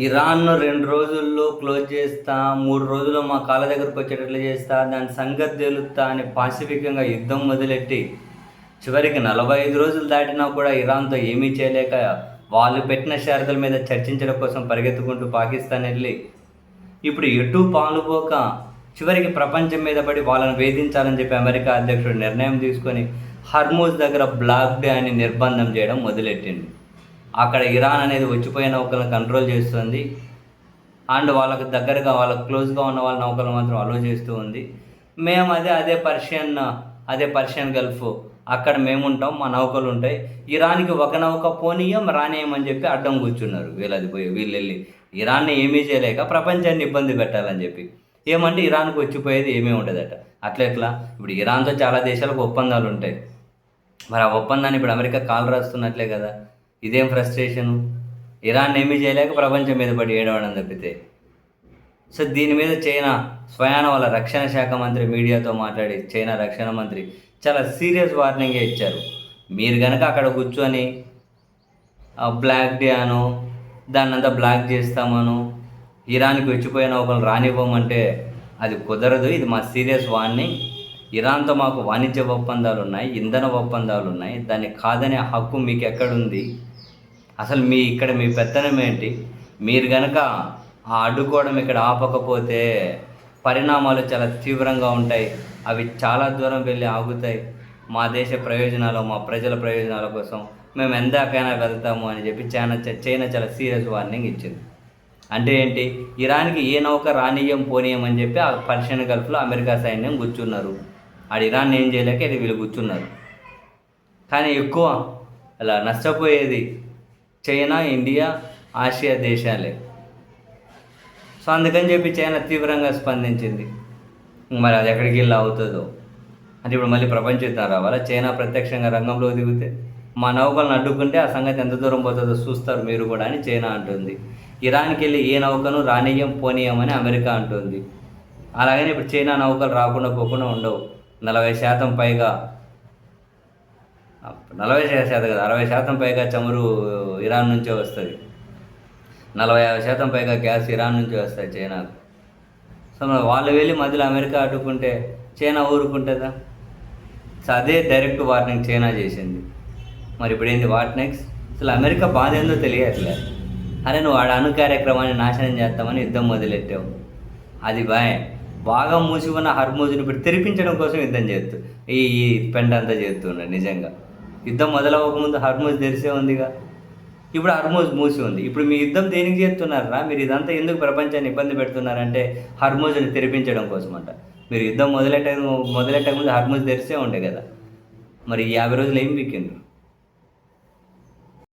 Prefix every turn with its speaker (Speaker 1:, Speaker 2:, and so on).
Speaker 1: ఇరాన్ను 2 రోజుల్లో క్లోజ్ చేస్తా, 3 రోజుల్లో మా కాళ్ళ దగ్గరకు వచ్చేటట్లు చేస్తా, దాని సంగతి తేలుస్తా అని పాసిఫికంగా యుద్ధం మొదలెట్టి, చివరికి 45 రోజులు దాటినా కూడా ఇరాన్‌తో ఏమీ చేయలేక, వాళ్ళు పెట్టిన షరతుల మీద చర్చించడం కోసం పరిగెత్తుకుంటూ పాకిస్తాన్ ఎళ్లి, ఇప్పుడు ఎటూ పాలుపోక చివరికి ప్రపంచం మీద పడి వాళ్ళని వేధించాలని చెప్పి అమెరికా అధ్యక్షుడు నిర్ణయం తీసుకొని, హర్మూజ్ దగ్గర బ్లాక్ డే అని నిర్బంధం చేయడం మొదలెట్టిండు. అక్కడ ఇరాన్ అనేది వచ్చిపోయే నౌకలను కంట్రోల్ చేస్తుంది. అండ్ వాళ్ళకి దగ్గరగా వాళ్ళకి క్లోజ్గా ఉన్న వాళ్ళ నౌకలు మాత్రం అలో చేస్తూ ఉంది. మేము అదే పర్షియన్ గల్ఫ్ అక్కడ మేముంటాం, మా నౌకలు ఉంటాయి. ఇరాన్కి ఒక నౌక పోనీయం రానియమని చెప్పి అడ్డం కూర్చున్నారు. వీళ్ళు వెళ్ళి ఇరాన్ని ఏమీ చేయలేక ప్రపంచాన్ని ఇబ్బంది పెట్టాలని చెప్పి. ఏమంటే ఇరాన్కి వచ్చిపోయేది ఏమీ ఉండదట. ఎట్లా ఇప్పుడు ఇరాన్తో చాలా దేశాలకు ఒప్పందాలు ఉంటాయి. మరి ఆ ఒప్పందాన్ని ఇప్పుడు అమెరికా కాలు రాస్తున్నట్లే కదా. ఇదేం ఫ్రస్ట్రేషను. ఇరాన్ ఏమీ చేయలేక ప్రపంచం మీద పడి ఏడవడం తప్పితే. సో దీని మీద చైనా స్వయాన వాళ్ళ రక్షణ శాఖ మంత్రి మీడియాతో మాట్లాడి, చైనా రక్షణ మంత్రి చాలా సీరియస్ వార్నింగే ఇచ్చారు. మీరు కనుక అక్కడ కూర్చొని బ్లాక్ డే అను, దాన్నంతా బ్లాక్ చేస్తామను, ఇరాన్కి వచ్చిపోయిన ఒకరు రానివ్వమంటే అది కుదరదు. ఇది మా సీరియస్ వార్నింగ్. ఇరాన్తో మాకు వాణిజ్య ఒప్పందాలు ఉన్నాయి, ఇంధన ఒప్పందాలు ఉన్నాయి. దాన్ని కాదనే హక్కు మీకు ఎక్కడుంది? అసలు మీ పెత్తనం ఏంటి? మీరు కనుక ఆ అడ్డుకోవడం ఇక్కడ ఆపకపోతే పరిణామాలు చాలా తీవ్రంగా ఉంటాయి. అవి చాలా దూరం వెళ్ళి ఆగుతాయి. మా దేశ ప్రయోజనాలు, మా ప్రజల ప్రయోజనాల కోసం మేము ఎందాకైనా వెళ్తాము అని చెప్పి చైనా చాలా సీరియస్ వార్నింగ్ ఇచ్చింది. అంటే ఏంటి? ఇరాన్కి ఏ నౌక రానియం పోనీయం అని చెప్పి ఆ పర్షియన్ గల్ఫ్లో అమెరికా సైన్యం కూర్చున్నారు. ఆడు ఇరాన్ ఏం చేయలేక ఇది వీళ్ళు కూర్చున్నారు. కానీ ఎక్కువ అలా నష్టపోయేది చైనా, ఇండియా, ఆసియా దేశాలే. సో అందుకని చెప్పి చైనా తీవ్రంగా స్పందించింది. మరి అది ఎక్కడికి వెళ్ళి అవుతుందో అంటే ఇప్పుడు మళ్ళీ ప్రపంచ యుద్ధం రావాలా? చైనా ప్రత్యక్షంగా రంగంలో దిగితే మా నౌకలను అడ్డుకుంటే ఆ సంగతి ఎంత దూరం పోతుందో చూస్తారు మీరు కూడా అని చైనా అంటుంది. ఇరాన్కి వెళ్ళి ఏ నౌకను రానియం పోనీయమని అమెరికా అంటుంది. అలాగని ఇప్పుడు చైనా నౌకలు రాకుండా పోకుండా ఉండవు. 40% పైగా 40% కదా, 60% పైగా చమురు ఇరాన్ నుంచే వస్తుంది. 45% పైగా గ్యాస్ ఇరాన్ నుంచి వస్తాయి చైనాకు. సో వాళ్ళు వెళ్ళి మధ్యలో అమెరికా అడ్డుకుంటే చైనా ఊరుకుంటుందా? సో అదే డైరెక్ట్ వార్నింగ్ చైనా చేసింది. మరి ఇప్పుడు ఏంది వాట్ నెక్స్ట్? అసలు అమెరికా బాధ ఏందో తెలియట్లేదు. అరే నువ్వు ఆడ అణు కార్యక్రమాన్ని నాశనం చేస్తామని యుద్ధం మొదలెట్టావు. అది బాగా మూసి ఉన్న హర్మూజ్ని ఇప్పుడు తెరిపించడం కోసం యుద్ధం చేస్తూ ఈ పెంట అంతా చేస్తున్నాడు. నిజంగా యుద్ధం మొదలవ్వకముందు హర్మూజ్ తెరిసే ఉందిగా, ఇప్పుడు హర్మూజ్ మూసి ఉంది. ఇప్పుడు మీ యుద్ధం దేనికి చేస్తున్నారా? మీరు ఇదంతా ఎందుకు ప్రపంచాన్ని ఇబ్బంది పెడుతున్నారంటే హర్మూజ్ని తెరిపించడం కోసం అంట. మీరు యుద్ధం మొదలెట్టక ముందు హర్మూజ్ తెరిసే ఉండే కదా. మరి 50 రోజులు ఏం పీకిండ్రు?